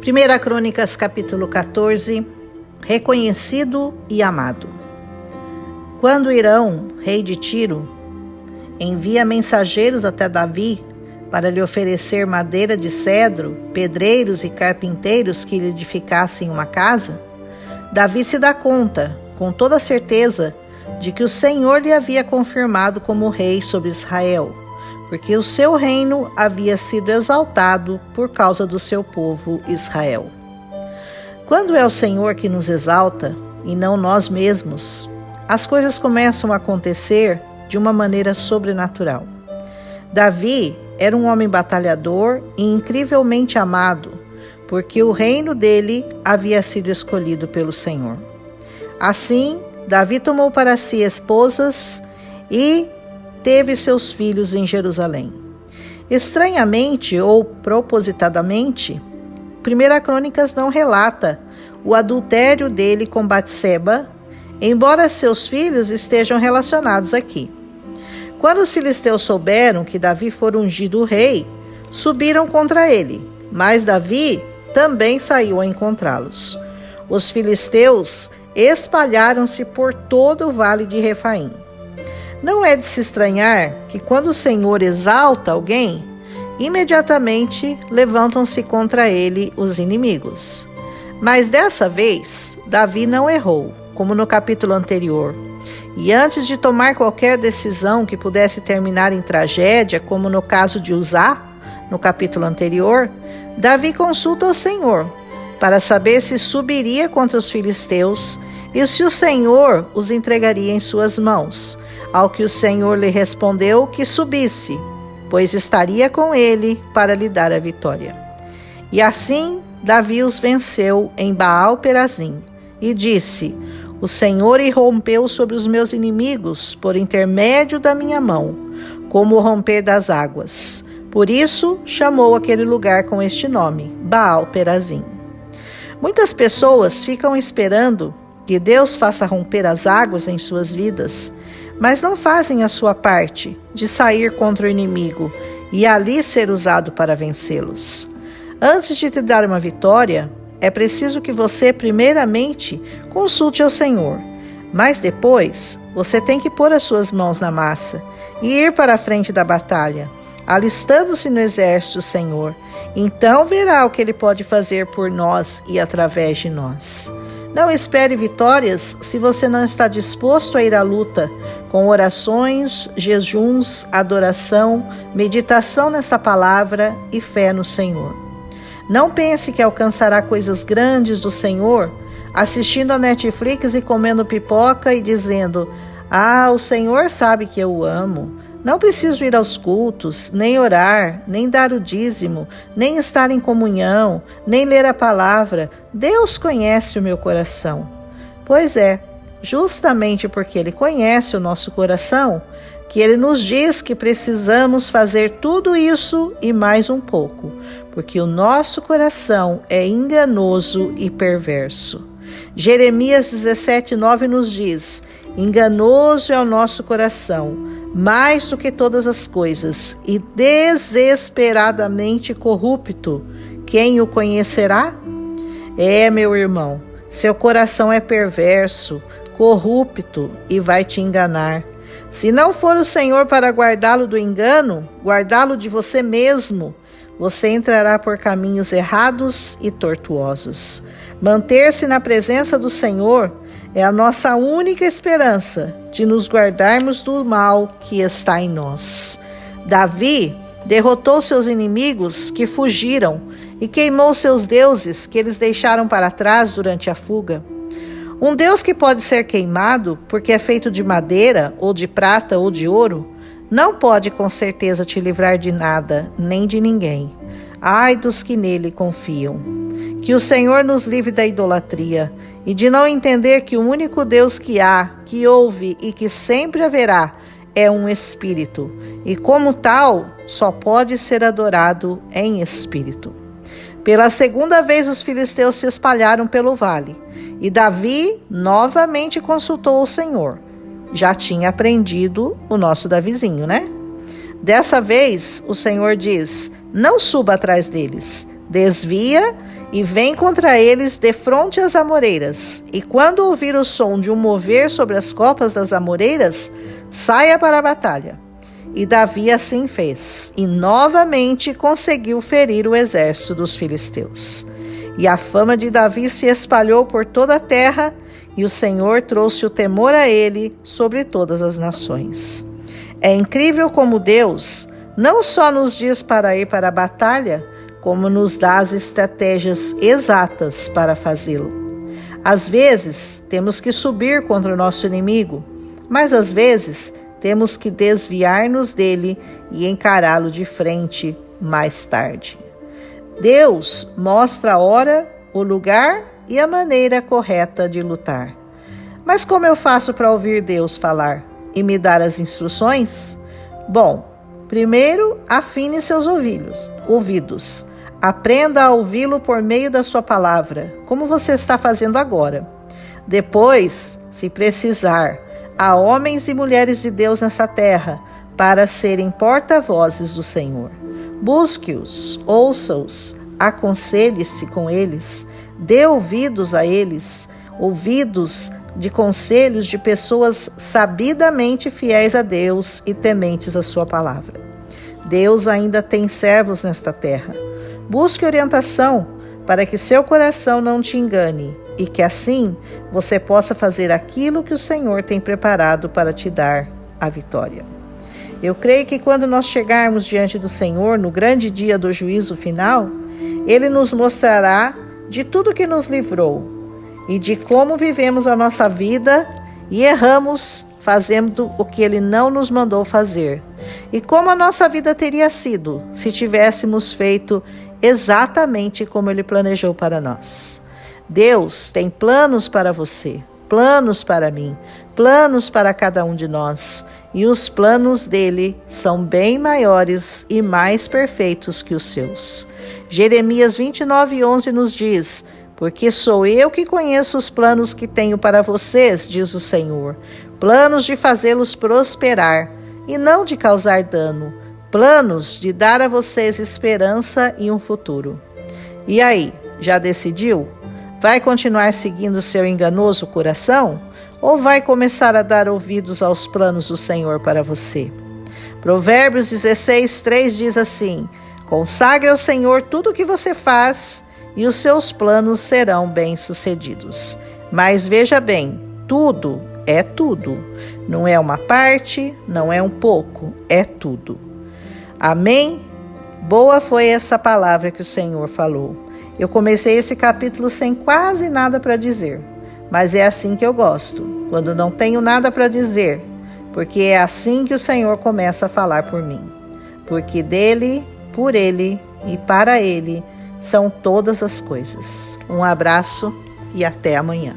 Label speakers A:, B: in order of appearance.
A: 1 Crônicas, capítulo 14, reconhecido e amado. Quando Hirão, rei de Tiro, envia mensageiros até Davi para lhe oferecer madeira de cedro, pedreiros e carpinteiros que lhe edificassem uma casa, Davi se dá conta, com toda certeza, de que o Senhor lhe havia confirmado como rei sobre Israel, porque o seu reino havia sido exaltado por causa do seu povo Israel. Quando é o Senhor que nos exalta, e não nós mesmos, as coisas começam a acontecer de uma maneira sobrenatural. Davi era um homem batalhador e incrivelmente amado, porque o reino dele havia sido escolhido pelo Senhor. Assim, Davi tomou para si esposas e teve seus filhos em Jerusalém. Estranhamente ou propositadamente, 1 Crônicas não relata o adultério dele com Batseba, embora seus filhos estejam relacionados aqui. Quando os filisteus souberam que Davi fora ungido rei, subiram contra ele, mas Davi também saiu a encontrá-los. Os filisteus espalharam-se por todo o vale de Refaim. Não é de se estranhar que quando o Senhor exalta alguém, imediatamente levantam-se contra ele os inimigos. Mas dessa vez, Davi não errou, como no capítulo anterior. E antes de tomar qualquer decisão que pudesse terminar em tragédia, como no caso de Uzá, no capítulo anterior, Davi consulta o Senhor para saber se subiria contra os filisteus e se o Senhor os entregaria em suas mãos. Ao que o Senhor lhe respondeu que subisse, pois estaria com ele para lhe dar a vitória. E assim Davi os venceu em Baal-Perazim e disse: O Senhor irrompeu sobre os meus inimigos por intermédio da minha mão, como o romper das águas. Por isso chamou aquele lugar com este nome, Baal-Perazim. Muitas pessoas ficam esperando que Deus faça romper as águas em suas vidas, mas não fazem a sua parte de sair contra o inimigo e ali ser usado para vencê-los. Antes de te dar uma vitória, é preciso que você primeiramente consulte ao Senhor, mas depois você tem que pôr as suas mãos na massa e ir para a frente da batalha, alistando-se no exército do Senhor. Então verá o que Ele pode fazer por nós e através de nós. Não espere vitórias se você não está disposto a ir à luta, com orações, jejuns, adoração, meditação nesta palavra e fé no Senhor. Não pense que alcançará coisas grandes do Senhor assistindo a Netflix e comendo pipoca e dizendo: o Senhor sabe que eu o amo. Não preciso ir aos cultos, nem orar, nem dar o dízimo, nem estar em comunhão, nem ler a palavra. Deus conhece o meu coração. Pois é, justamente porque Ele conhece o nosso coração, que Ele nos diz que precisamos fazer tudo isso e mais um pouco, porque o nosso coração é enganoso e perverso. Jeremias 17:9 nos diz: enganoso é o nosso coração, mais do que todas as coisas, e desesperadamente corrupto. Quem o conhecerá? Meu irmão, seu coração é perverso, corrupto e vai te enganar. Se não for o Senhor para guardá-lo do engano, guardá-lo de você mesmo, você entrará por caminhos errados e tortuosos. Manter-se na presença do Senhor é a nossa única esperança de nos guardarmos do mal que está em nós. Davi derrotou seus inimigos que fugiram e queimou seus deuses que eles deixaram para trás durante a fuga. Um Deus que pode ser queimado porque é feito de madeira, ou de prata, ou de ouro, não pode com certeza te livrar de nada, nem de ninguém. Ai dos que nele confiam. Que o Senhor nos livre da idolatria e de não entender que o único Deus que há, que houve e que sempre haverá é um Espírito, e como tal, só pode ser adorado em Espírito. Pela segunda vez os filisteus se espalharam pelo vale, e Davi novamente consultou o Senhor. Já tinha aprendido o nosso Davizinho, né? Dessa vez, o Senhor diz: não suba atrás deles, desvia e vem contra eles defronte às amoreiras. E quando ouvir o som de um mover sobre as copas das amoreiras, saia para a batalha. E Davi assim fez, e novamente conseguiu ferir o exército dos filisteus. E a fama de Davi se espalhou por toda a terra, e o Senhor trouxe o temor a ele sobre todas as nações. É incrível como Deus não só nos diz para ir para a batalha, como nos dá as estratégias exatas para fazê-lo. Às vezes, temos que subir contra o nosso inimigo, mas às vezes temos que desviar-nos dele e encará-lo de frente mais tarde. Deus mostra a hora, o lugar e a maneira correta de lutar. Mas como eu faço para ouvir Deus falar e me dar as instruções? Bom, primeiro, afine seus ouvidos. Aprenda a ouvi-lo por meio da sua palavra, como você está fazendo agora. Depois, se precisar, há homens e mulheres de Deus nessa terra para serem porta-vozes do Senhor. Busque-os, ouça-os, aconselhe-se com eles, dê ouvidos a eles, ouvidos de conselhos de pessoas sabidamente fiéis a Deus e tementes à sua palavra. Deus ainda tem servos nesta terra. Busque orientação para que seu coração não te engane e que assim você possa fazer aquilo que o Senhor tem preparado para te dar a vitória. Eu creio que quando nós chegarmos diante do Senhor no grande dia do juízo final, Ele nos mostrará de tudo que nos livrou e de como vivemos a nossa vida e erramos fazendo o que Ele não nos mandou fazer. E como a nossa vida teria sido se tivéssemos feito exatamente como Ele planejou para nós. Deus tem planos para você, planos para mim, planos para cada um de nós. E os planos dele são bem maiores e mais perfeitos que os seus. Jeremias 29:11 nos diz: porque sou eu que conheço os planos que tenho para vocês, diz o Senhor, planos de fazê-los prosperar e não de causar dano, planos de dar a vocês esperança e um futuro. E aí, já decidiu? Vai continuar seguindo seu enganoso coração? Ou vai começar a dar ouvidos aos planos do Senhor para você? Provérbios 16:3 diz assim: consagre ao Senhor tudo o que você faz e os seus planos serão bem-sucedidos. Mas veja bem, tudo é tudo. Não é uma parte, não é um pouco, é tudo. Amém? Boa foi essa palavra que o Senhor falou. Eu comecei esse capítulo sem quase nada para dizer, mas é assim que eu gosto, quando não tenho nada para dizer, porque é assim que o Senhor começa a falar por mim. Porque dele, por ele e para ele são todas as coisas. Um abraço e até amanhã.